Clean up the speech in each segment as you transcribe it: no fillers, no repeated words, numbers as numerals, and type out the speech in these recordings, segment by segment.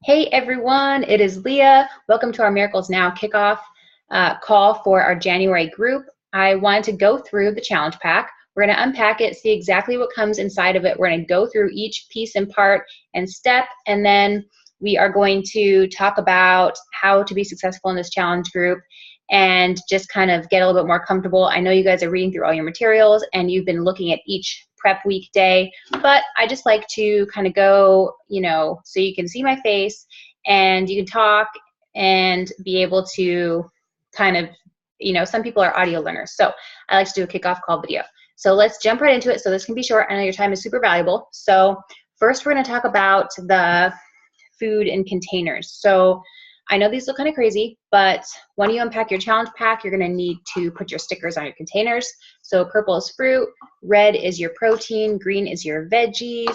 Hey everyone, it is Leah. Welcome to our Miracles Now kickoff call for our January group. I wanted to go through the challenge pack. We're going to unpack it, see exactly what comes inside of it. We're going to go through each piece and part and step, and then we are going to talk about how to be successful in this challenge group and just kind of get a little bit more comfortable. I know you guys are reading through all your materials and you've been looking at each prep week day, but I just like to kind of go, so you can see my face and you can talk and be able to kind of, some people are audio learners. So I like to do a kickoff call video. So let's jump right into it. So this can be short. I know your time is super valuable. So first we're going to talk about the food and containers. So I know these look kind of crazy, but when you unpack your challenge pack, you're going to need to put your stickers on your containers. So purple is fruit, red is your protein, green is your veggies,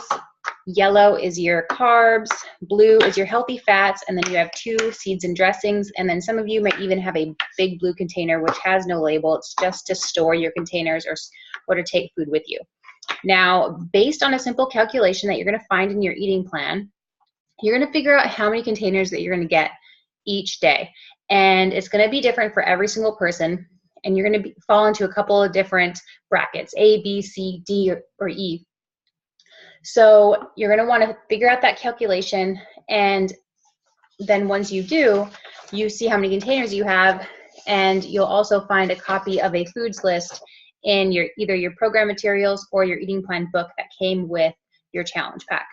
yellow is your carbs, blue is your healthy fats, and then you have 2 seeds and dressings. And then some of you might even have a big blue container which has no label. It's just to store your containers or to take food with you. Now, based on a simple calculation that you're going to find in your eating plan, you're going to figure out how many containers that you're going to get each day. And it's going to be different for every single person. And you're going to fall into a couple of different brackets, A, B, C, D, or E. So you're going to want to figure out that calculation. And then once you do, you see how many containers you have. And you'll also find a copy of a foods list in either your program materials or your eating plan book that came with your challenge pack.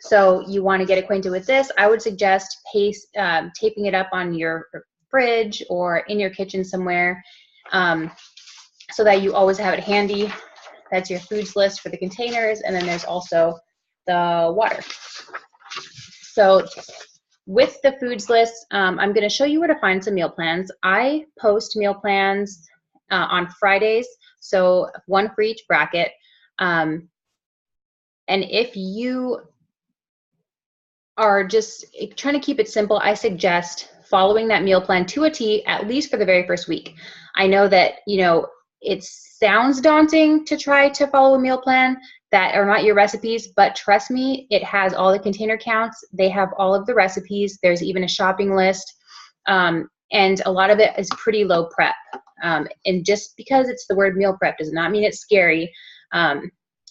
So you want to get acquainted with this. I would suggest taping it up on your fridge or in your kitchen somewhere so that you always have it handy. That's your foods list for the containers, and then there's also the water. So with the foods list, I'm going to show you where to find some meal plans. I post meal plans on Fridays, so 1 for each bracket. And if you are just trying to keep it simple, I suggest following that meal plan to a T, at least for the very first week. I know that, it sounds daunting to try to follow a meal plan that are not your recipes, but trust me, it has all the container counts. They have all of the recipes. There's even a shopping list. And a lot of it is pretty low prep. And just because it's the word meal prep does not mean it's scary.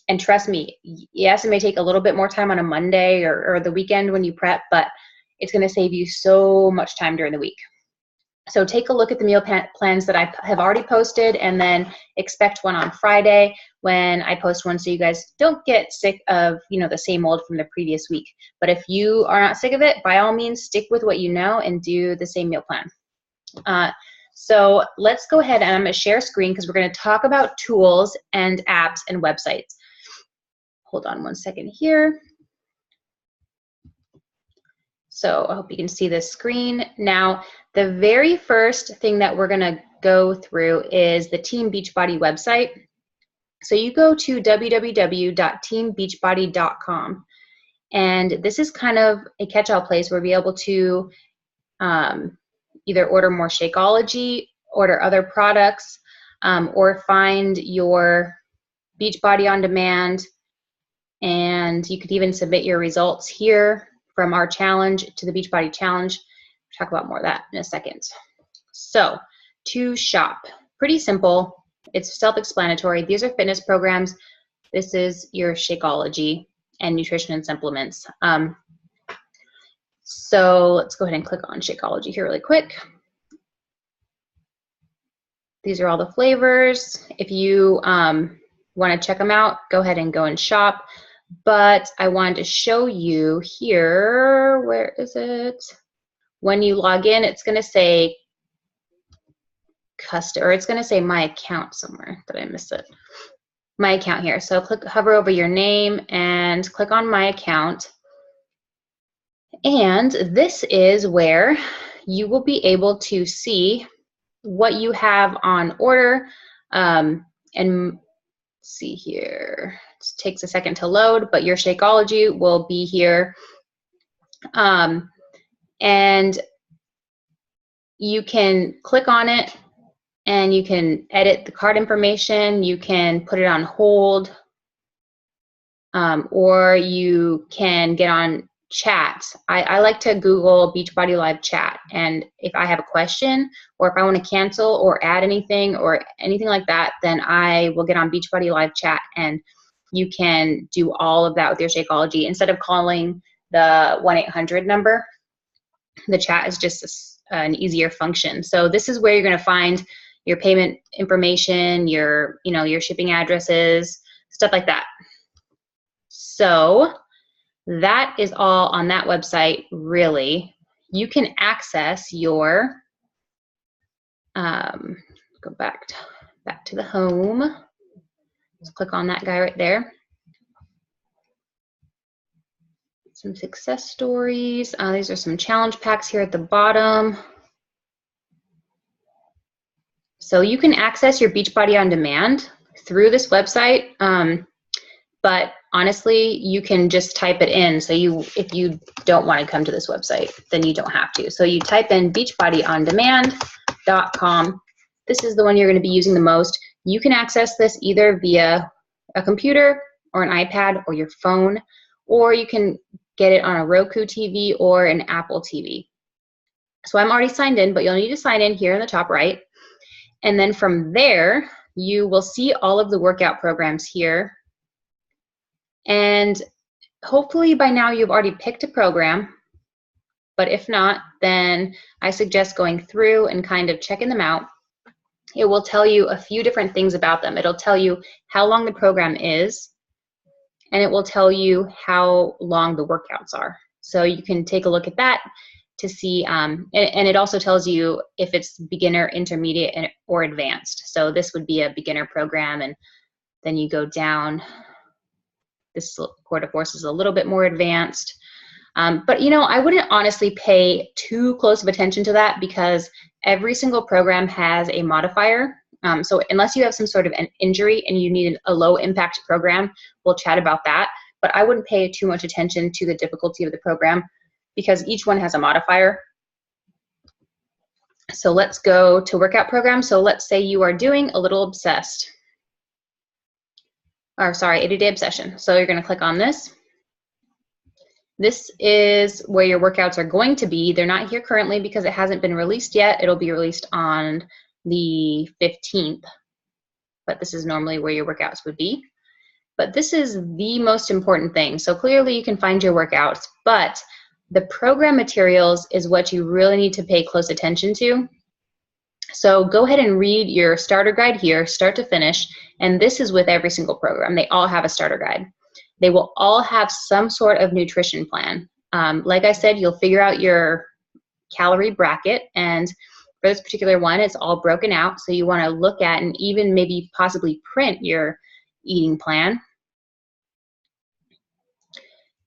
And trust me, yes, it may take a little bit more time on a Monday or the weekend when you prep, but it's going to save you so much time during the week. So take a look at the meal plans that I have already posted, and then expect one on Friday when I post one, so you guys don't get sick of the same old from the previous week. But if you are not sick of it, by all means, stick with what you know and do the same meal plan. So let's go ahead and I'm going to share screen because we're going to talk about tools and apps and websites. Hold on one second here. So I hope you can see this screen. Now, the very first thing that we're going to go through is the Team Beachbody website. So you go to www.teambeachbody.com. And this is kind of a catch-all place where you'll be able to either order more Shakeology, order other products, or find your Beachbody on demand. And you could even submit your results here from our challenge to the Beachbody challenge. We'll talk about more of that in a second. So to shop, pretty simple. It's self-explanatory. These are fitness programs. This is your Shakeology and nutrition and supplements. So let's go ahead and click on Shakeology here really quick. These are all the flavors. If you want to check them out, go ahead and go and shop. But I wanted to show you here, where is it? When you log in, it's going to say custom, or it's going to say my account somewhere. Did I miss it? My account here. So hover over your name and click on my account. And this is where you will be able to see what you have on order. And see here. It takes a second to load, but your Shakeology will be here. And you can click on it and you can edit the card information. You can put it on hold, or you can get on chat, I like to Google Beachbody Live chat, and if I have a question or if I want to cancel or add anything or anything like that, then I will get on Beachbody Live chat, and you can do all of that with your Shakeology. Instead of calling the 1-800 number, the chat is just an easier function. So this is where you're going to find your payment information, your shipping addresses, stuff like that. So that is all on that website, really. You can access your, go back to the home. Just click on that guy right there. Some success stories. These are some challenge packs here at the bottom. So you can access your Beachbody on demand through this website, but honestly, you can just type it in. So if you don't want to come to this website, then you don't have to. So you type in beachbodyondemand.com. This is the one you're going to be using the most. You can access this either via a computer or an iPad or your phone, or you can get it on a Roku TV or an Apple TV. So I'm already signed in, but you'll need to sign in here in the top right. And then from there, you will see all of the workout programs here. And hopefully by now you've already picked a program, but if not, then I suggest going through and kind of checking them out. It will tell you a few different things about them. It'll tell you how long the program is, and it will tell you how long the workouts are. So you can take a look at that to see, and it also tells you if it's beginner, intermediate, or advanced. So this would be a beginner program, and then you go down. This core to force is a little bit more advanced. But I wouldn't honestly pay too close of attention to that, because every single program has a modifier. So unless you have some sort of an injury and you need a low impact program, we'll chat about that. But I wouldn't pay too much attention to the difficulty of the program, because each one has a modifier. So let's go to workout program. So let's say you are doing a little obsessed. Or sorry, 80-day obsession. So you're going to click on this. This is where your workouts are going to be. They're not here currently because it hasn't been released yet. It'll be released on the 15th. But this is normally where your workouts would be. But this is the most important thing. So clearly you can find your workouts, but the program materials is what you really need to pay close attention to. So go ahead and read your starter guide here, start to finish, and this is with every single program. They all have a starter guide. They will all have some sort of nutrition plan. Like I said, you'll figure out your calorie bracket, and for this particular one, it's all broken out, so you want to look at and even maybe possibly print your eating plan.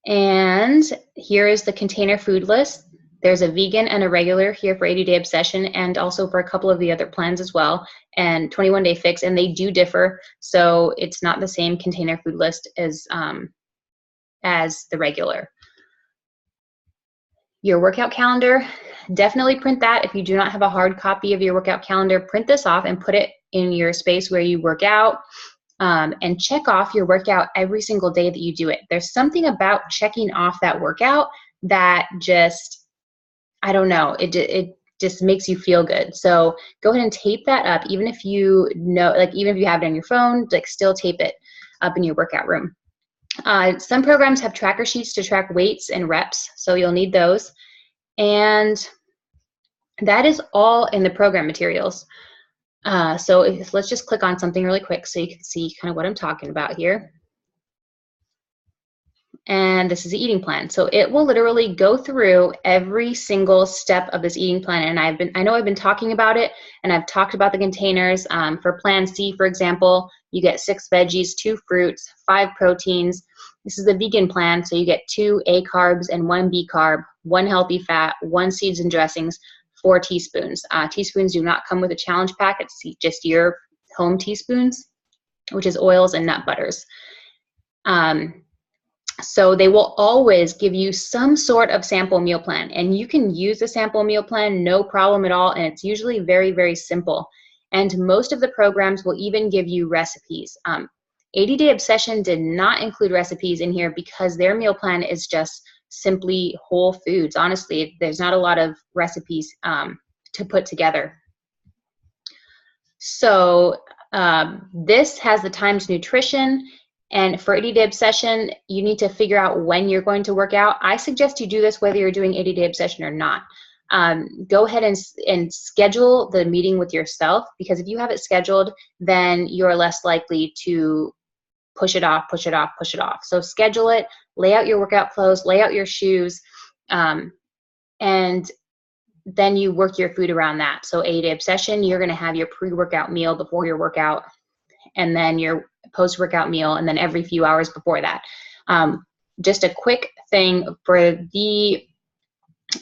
And here is the container food list. There's a vegan and a regular here for 80-day obsession, and also for a couple of the other plans as well, and 21-day fix, and they do differ, so it's not the same container food list as the regular. Your workout calendar, definitely print that. If you do not have a hard copy of your workout calendar, print this off and put it in your space where you work out. And check off your workout every single day that you do it. There's something about checking off that workout that just, I don't know, it just makes you feel good. So go ahead and tape that up, even if you know, like even if you have it on your phone, like still tape it up in your workout room. Some programs have tracker sheets to track weights and reps, so you'll need those. And that is all in the program materials. So let's just click on something really quick so you can see kind of what I'm talking about here. And this is the eating plan. So it will literally go through every single step of this eating plan. And I know I've been talking about it, and I've talked about the containers. For Plan C, for example, you get 6 veggies, 2 fruits, 5 proteins. This is the vegan plan, so you get 2 A carbs and 1 B carb, 1 healthy fat, 1 seeds and dressings, 4 teaspoons. Teaspoons do not come with a challenge pack. It's just your home teaspoons, which is oils and nut butters. So they will always give you some sort of sample meal plan, and you can use the sample meal plan no problem at all, and it's usually very, very simple. And most of the programs will even give you recipes. 80-day Obsession did not include recipes in here because their meal plan is just simply whole foods. Honestly, there's not a lot of recipes to put together. So this has the Times Nutrition, and for 80-Day Obsession, you need to figure out when you're going to work out. I suggest you do this whether you're doing 80-Day Obsession or not. Go ahead and schedule the meeting with yourself, because if you have it scheduled, then you're less likely to push it off. So schedule it, lay out your workout clothes, lay out your shoes, and then you work your food around that. So 80-Day Obsession, you're going to have your pre-workout meal before your workout, and then your post-workout meal, and then every few hours before that. Just a quick thing for the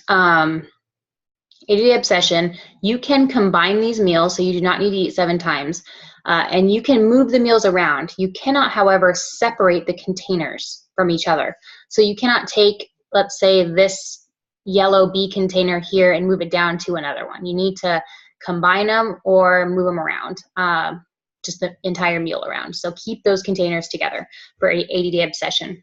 80-Day Obsession, you can combine these meals, so you do not need to eat 7 times, and you can move the meals around. You cannot, however, separate the containers from each other. So you cannot take, let's say, this yellow B container here and move it down to another one. You need to combine them or move them around, just the entire meal around. So keep those containers together for 80-Day Obsession.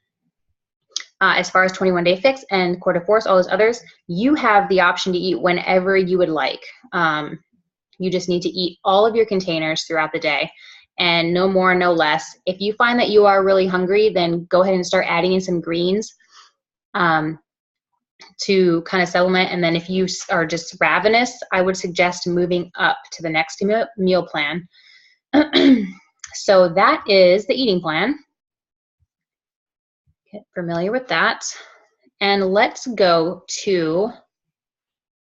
As far as 21-Day Fix and Core de Force, all those others, you have the option to eat whenever you would like. You just need to eat all of your containers throughout the day, and no more, no less. If you find that you are really hungry, then go ahead and start adding in some greens to kind of supplement. And then if you are just ravenous, I would suggest moving up to the next meal plan. So that is the eating plan. Get familiar with that. And let's go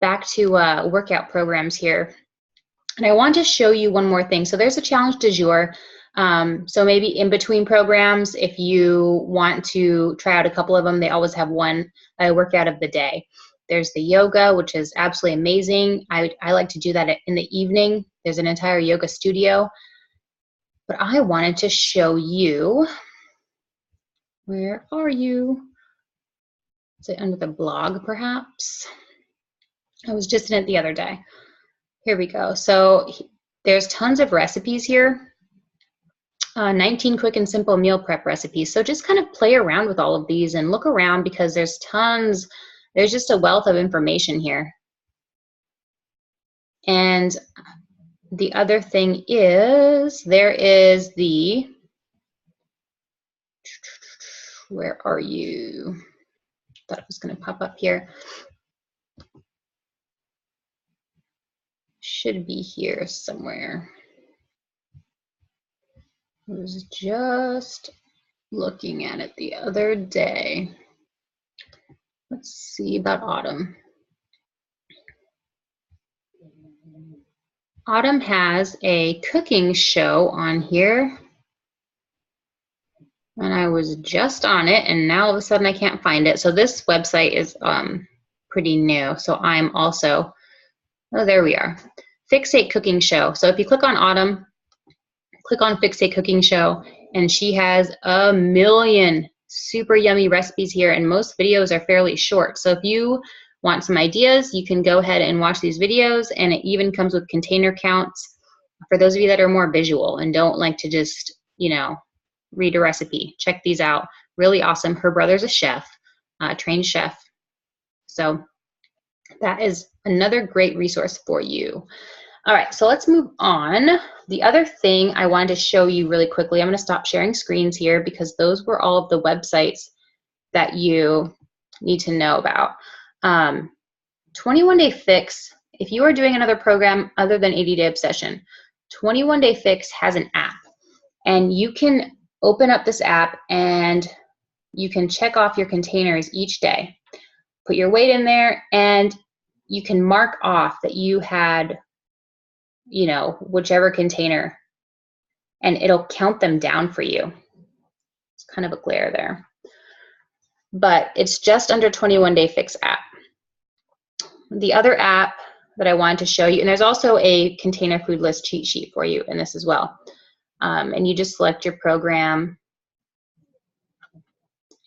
back to workout programs here. And I want to show you one more thing. So there's a challenge du jour. So maybe in between programs, if you want to try out a couple of them, they always have one workout of the day. There's the yoga, which is absolutely amazing. I like to do that in the evening. There's an entire yoga studio. But I wanted to show you, where are you? Is it under the blog, perhaps? I was just in it the other day. Here we go. So there's tons of recipes here. 19 quick and simple meal prep recipes. So just kind of play around with all of these and look around, because there's tons. There's just a wealth of information here. And the other thing is, there is the, where are you? Thought it was going to pop up here. Should be here somewhere. I was just looking at it the other day. Let's see about Autumn. Autumn has a cooking show on here. And I was just on it, and now all of a sudden I can't find it. So this website is pretty new. So I'm also, oh, there we are. Fixate Cooking Show. So if you click on Autumn, click on Fixate Cooking Show, and she has a million super yummy recipes here, and most videos are fairly short. So if you want some ideas, you can go ahead and watch these videos, and it even comes with container counts for those of you that are more visual and don't like to just, you know, read a recipe. Check these out. Really awesome. Her brother's a chef, trained chef. So that is another great resource for you. All right, so let's move on. The other thing I wanted to show you really quickly, I'm going to stop sharing screens here, because those were all of the websites that you need to know about. 21-Day Fix, if you are doing another program other than 80-Day Obsession, 21-Day Fix has an app, and you can open up this app and you can check off your containers each day. Put your weight in there, and you can mark off that you had, you know, whichever container, and it'll count them down for you. It's kind of a glare there, but it's just under 21-Day Fix app. The other app that I wanted to show you, and there's also a container food list cheat sheet for you in this as well. And you just select your program.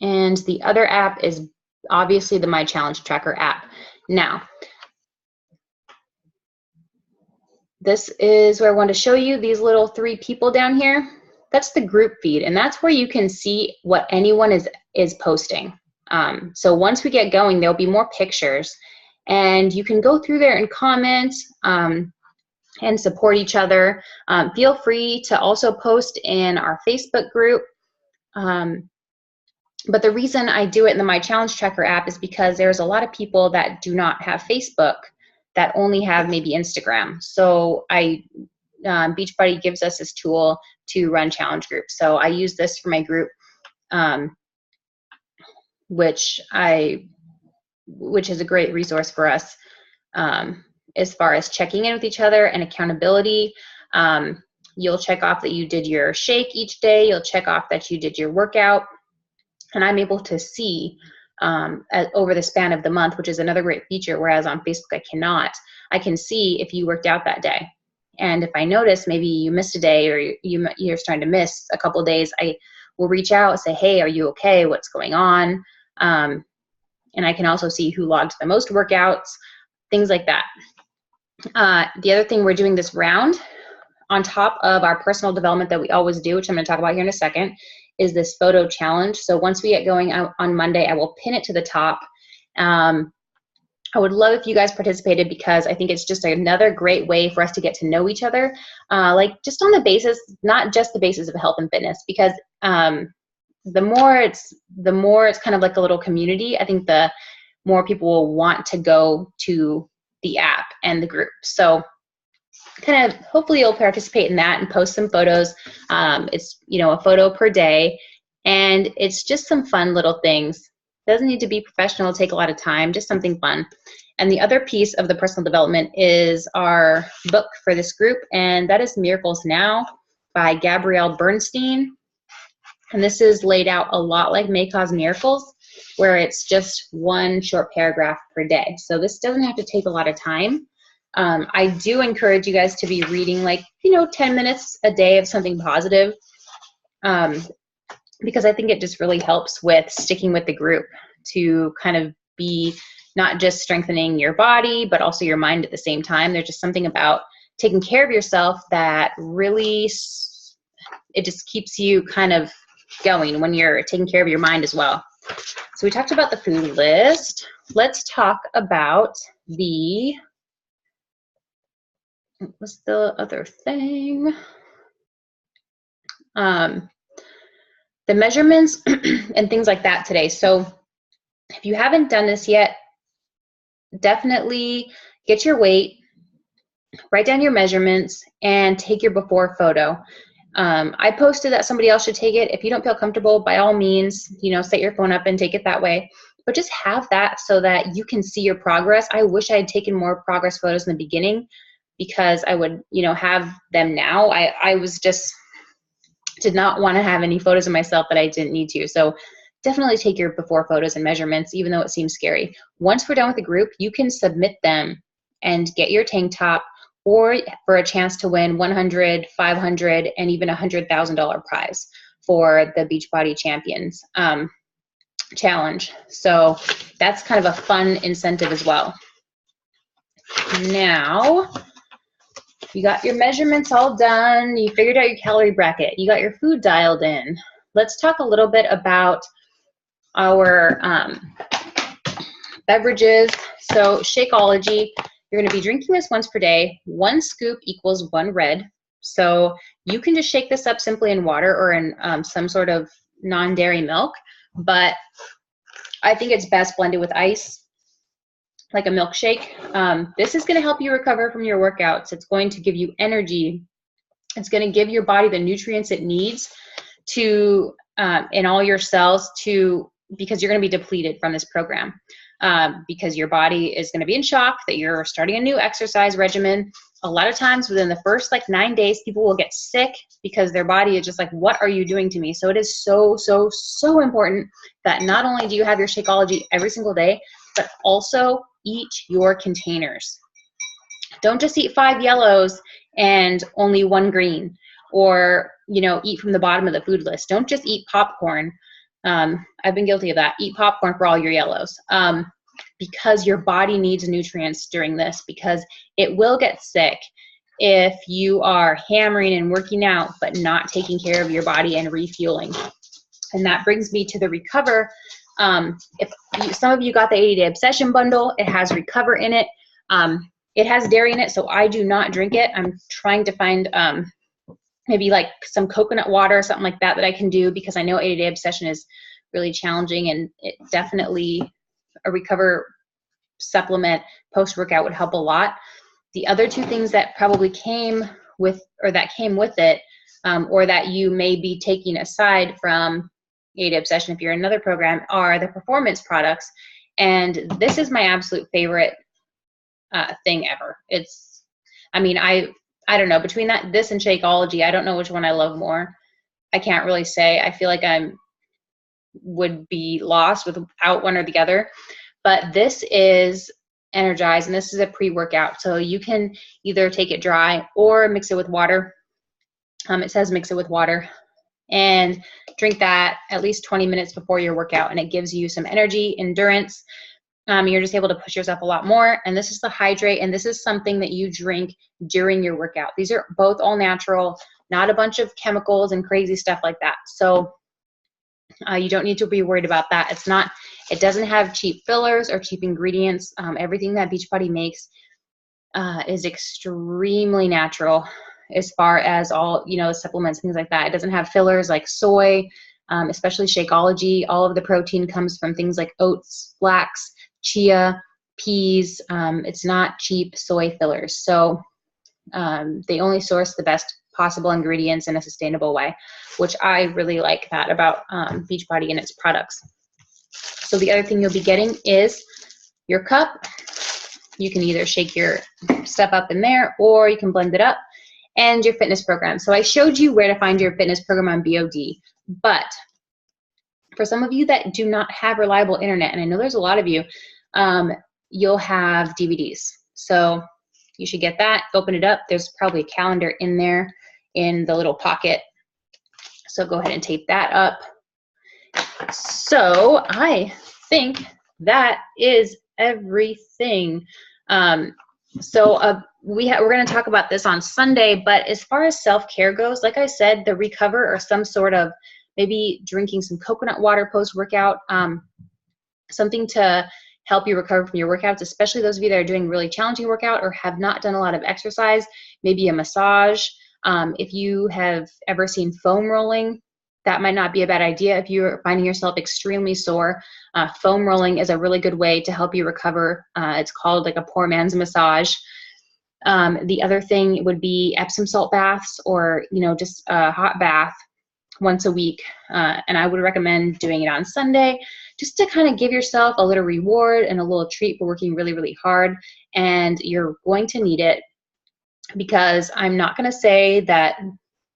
And the other app is obviously the My Challenge Tracker app. Now, this is where I want to show you these little 3 people down here. That's the group feed, and that's where you can see what anyone is posting. So once we get going, there'll be more pictures, and you can go through there and comment and support each other. Feel free to also post in our Facebook group. But the reason I do it in the My Challenge Tracker app is because there's a lot of people that do not have Facebook, that only have maybe Instagram. So Beachbody gives us this tool to run challenge groups. So I use this for my group, which is a great resource for us as far as checking in with each other and accountability. You'll check off that you did your shake each day. You'll check off that you did your workout. And I'm able to see over the span of the month, which is another great feature, whereas on Facebook I cannot. I can see if you worked out that day. And if I notice maybe you missed a day, or you're starting to miss a couple of days, I will reach out and say, hey, are you okay? What's going on? And I can also see who logged the most workouts, things like that. The other thing, we're doing this round on top of our personal development that we always do, which I'm going to talk about here in a second, is this photo challenge. So once we get going out on Monday, I will pin it to the top. I would love if you guys participated, because I think it's just another great way for us to get to know each other, like just on the basis, not just the basis of health and fitness, because the more it's kind of like a little community. I think the more people will want to go to the app and the group. So kind of hopefully you'll participate in that and post some photos. It's, a photo per day, and it's just some fun little things. Doesn't need to be professional, take a lot of time, just something fun. And the other piece of the personal development is our book for this group, and that is Miracles Now by Gabrielle Bernstein. And this is laid out a lot like May Cause Miracles, where it's just one short paragraph per day. So this doesn't have to take a lot of time. I do encourage you guys to be reading 10 minutes a day of something positive, because I think it just really helps with sticking with the group, to kind of be not just strengthening your body, but also your mind at the same time. There's just something about taking care of yourself that really, it just keeps you kind of going when you're taking care of your mind as well. So we talked about the food list. Let's talk about what was the other thing? The measurements and things like that today. So if you haven't done this yet, definitely get your weight, write down your measurements, and take your before photo. I posted that somebody else should take it. If you don't feel comfortable, by all means, set your phone up and take it that way. But just have that so that you can see your progress. I wish I had taken more progress photos in the beginning, because I would, have them now. I was just did not want to have any photos of myself that I didn't need to. So definitely take your before photos and measurements, even though it seems scary. Once we're done with the group, you can submit them and get your tank top, or for a chance to win $100, $500, and even $100,000 prize for the Beachbody Champions challenge. So that's kind of a fun incentive as well. Now, you got your measurements all done. You figured out your calorie bracket. You got your food dialed in. Let's talk a little bit about our beverages. So Shakeology, you're going to be drinking this once per day. 1 scoop equals 1 red. So you can just shake this up simply in water or in some sort of non-dairy milk. But I think it's best blended with ice, like a milkshake. This is going to help you recover from your workouts. It's going to give you energy. It's going to give your body the nutrients it needs to, in all your cells, because you're going to be depleted from this program. Because your body is going to be in shock that you're starting a new exercise regimen. A lot of times within the first 9 days, people will get sick because their body is just like, what are you doing to me? So it is so, so, so important that not only do you have your Shakeology every single day, but also eat your containers. Don't just eat 5 yellows and only 1 green, or eat from the bottom of the food list. Don't just eat popcorn. I've been guilty of that. Eat popcorn for all your yellows, because your body needs nutrients during this, because it will get sick if you are hammering and working out but not taking care of your body and refueling. And that brings me to the recover Some of you got the 80-day obsession bundle, it has Recover in it. It has dairy in it, so I do not drink it. I'm trying to find maybe like some coconut water or something like that I can do, because I know 80-day obsession is really challenging, and it definitely a Recover supplement post-workout would help a lot. The other two things that probably came with it, or that you may be taking aside from 80-day obsession if you're in another program, are the performance products. And this is my absolute favorite thing ever. I don't know, between this and Shakeology, I don't know which one I love more. I can't really say. I feel like I would be lost without one or the other. But this is Energize, and this is a pre-workout. So you can either take it dry or mix it with water. It says mix it with water, and drink that at least 20 minutes before your workout, and it gives you some energy, endurance. You're just able to push yourself a lot more. And this is the hydrate, and this is something that you drink during your workout. These are both all natural, not a bunch of chemicals and crazy stuff like that. So you don't need to be worried about that. It doesn't have cheap fillers or cheap ingredients. Everything that Beachbody makes is extremely natural as far as all, the supplements, things like that. It doesn't have fillers like soy, especially Shakeology. All of the protein comes from things like oats, flax, chia, peas. It's not cheap soy fillers. So they only source the best possible ingredients in a sustainable way, which I really like that about Beachbody and its products. So the other thing you'll be getting is your cup. You can either shake your stuff up in there, or you can blend it up, and your fitness program. So I showed you where to find your fitness program on BOD, but for some of you that do not have reliable internet, and I know there's a lot of you, you'll have DVDs. So you should get that, open it up. There's probably a calendar in there in the little pocket. So go ahead and tape that up. So I think that is everything. We're going to talk about this on Sunday, but as far as self-care goes, like I said, the Recover, or some sort of maybe drinking some coconut water post-workout, something to help you recover from your workouts, especially those of you that are doing really challenging workout or have not done a lot of exercise, maybe a massage. If you have ever seen foam rolling, that might not be a bad idea. If you're finding yourself extremely sore, foam rolling is a really good way to help you recover. It's called like a poor man's massage. The other thing would be Epsom salt baths, or just a hot bath once a week. And I would recommend doing it on Sunday, just to kind of give yourself a little reward and a little treat for working really, really hard. And you're going to need it, because I'm not going to say that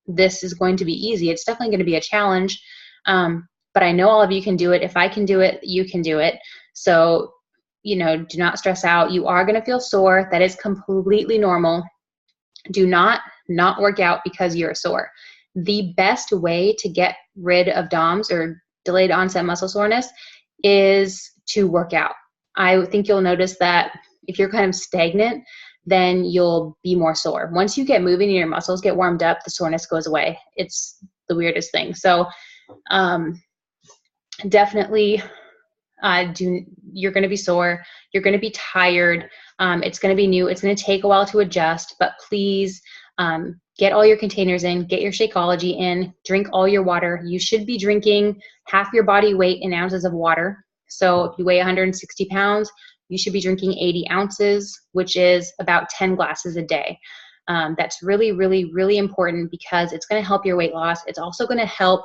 this is going to be easy. It's definitely going to be a challenge. But I know all of you can do it. If I can do it, you can do it. So, do not stress out. You are going to feel sore. That is completely normal. Do not work out because you're sore. The best way to get rid of DOMS, or delayed onset muscle soreness, is to work out. I think you'll notice that if you're kind of stagnant, then you'll be more sore. Once you get moving and your muscles get warmed up, the soreness goes away. It's the weirdest thing. So definitely you're going to be sore. You're going to be tired. It's going to be new. It's going to take a while to adjust, but please get all your containers in, get your Shakeology in, drink all your water. You should be drinking half your body weight in ounces of water. So if you weigh 160 pounds, you should be drinking 80 ounces, which is about 10 glasses a day. That's really, really, really important, because it's going to help your weight loss. It's also going to help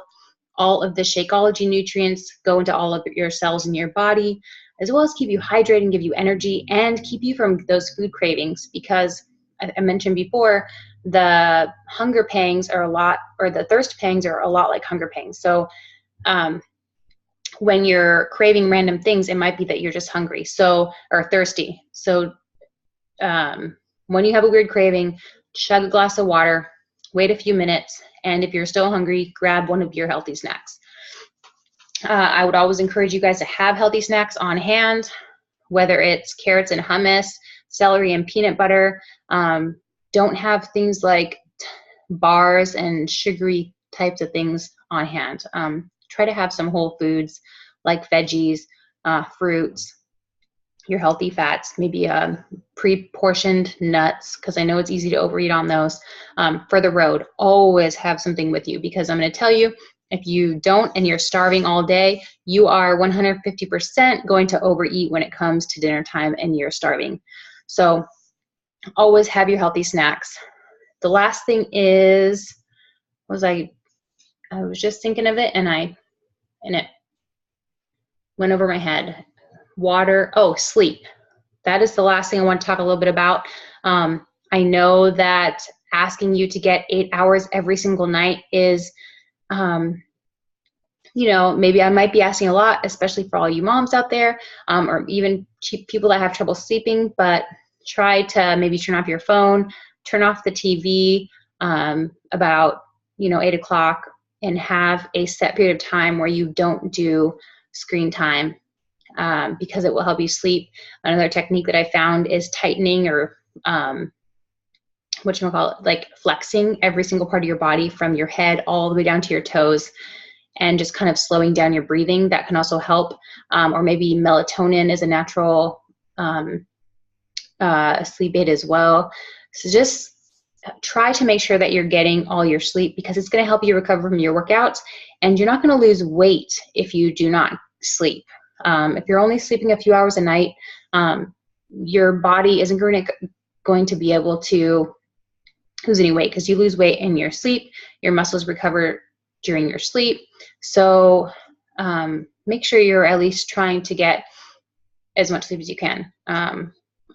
all of the Shakeology nutrients go into all of your cells in your body, as well as keep you hydrated, give you energy, and keep you from those food cravings. Because I mentioned before, the hunger pangs are the thirst pangs are a lot like hunger pangs. So when you're craving random things, it might be that you're just hungry, or thirsty. So when you have a weird craving, chug a glass of water, wait a few minutes, and if you're still hungry, grab one of your healthy snacks. I would always encourage you guys to have healthy snacks on hand, whether it's carrots and hummus, celery and peanut butter. Don't have things like bars and sugary types of things on hand. Try to have some whole foods like veggies, fruits, your healthy fats, maybe pre-portioned nuts, because I know it's easy to overeat on those. For the road, always have something with you, because I'm going to tell you, if you don't and you're starving all day, you are 150% going to overeat when it comes to dinner time and you're starving. So always have your healthy snacks. The last thing is, I was just thinking of it and it went over my head. Water. Oh, sleep. That is the last thing I want to talk a little bit about. I know that asking you to get 8 hours every single night is, maybe I might be asking a lot, especially for all you moms out there, or even people that have trouble sleeping, but try to maybe turn off your phone, turn off the TV about 8 o'clock, and have a set period of time where you don't do screen time, because it will help you sleep. Another technique that I found is tightening, or like flexing every single part of your body from your head all the way down to your toes, and just kind of slowing down your breathing. That can also help. Or maybe melatonin is a natural sleep aid as well. So just try to make sure that you're getting all your sleep, because it's going to help you recover from your workouts, and you're not going to lose weight if you do not sleep. If you're only sleeping a few hours a night, your body isn't going to be able to lose any weight, because you lose weight in your sleep. Your muscles recover during your sleep. So make sure you're at least trying to get as much sleep as you can.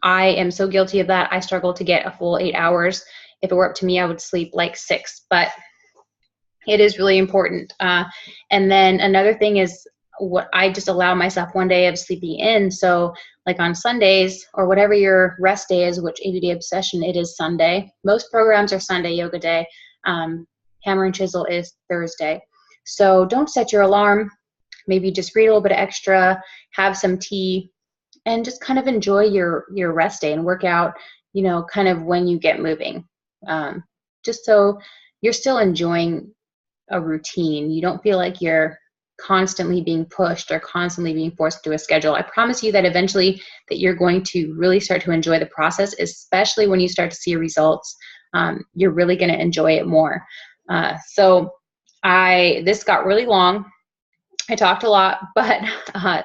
I am so guilty of that. I struggle to get a full 8 hours. If it were up to me, I would sleep like 6, but it is really important. And then another thing is, what I just allow myself one day of sleeping in. So like on Sundays, or whatever your rest day is, which 80 Day Obsession, it is Sunday. Most programs are Sunday yoga day. Hammer and Chisel is Thursday. So don't set your alarm. Maybe just read a little bit extra, have some tea, and just kind of enjoy your rest day and work out, kind of when you get moving. Just so you're still enjoying a routine. You don't feel like you're constantly being pushed or constantly being forced to a schedule. I promise you that eventually that you're going to really start to enjoy the process, especially when you start to see results. You're really going to enjoy it more. So this got really long. I talked a lot, but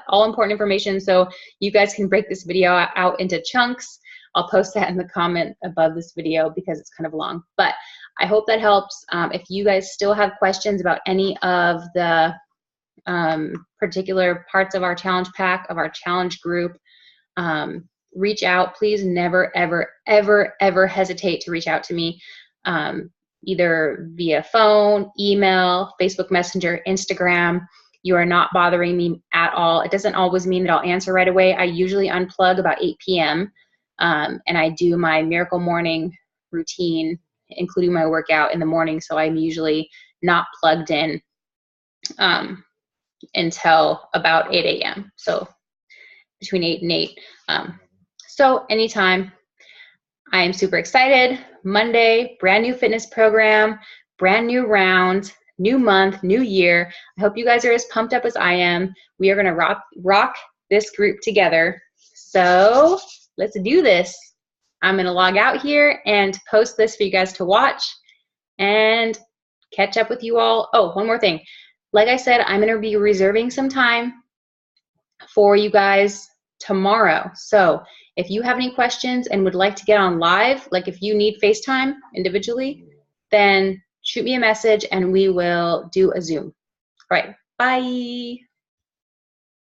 all important information. So you guys can break this video out into chunks. I'll post that in the comment above this video because it's kind of long, but I hope that helps. If you guys still have questions about any of the particular parts of our challenge pack, of our challenge group, reach out. Please never, ever, ever, ever hesitate to reach out to me, either via phone, email, Facebook Messenger, Instagram. You are not bothering me at all. It doesn't always mean that I'll answer right away. I usually unplug about 8 p.m. And I do my Miracle Morning routine, including my workout in the morning. So I'm usually not plugged in until about 8 a.m. So between 8 and 8. So anytime. I am super excited. Monday, brand new fitness program, brand new round, new month, new year. I hope you guys are as pumped up as I am. We are going to rock this group together. So let's do this. I'm going to log out here and post this for you guys to watch and catch up with you all. Oh, one more thing. Like I said, I'm going to be reserving some time for you guys tomorrow. So if you have any questions and would like to get on live, like if you need FaceTime individually, then shoot me a message and we will do a Zoom. All right, bye.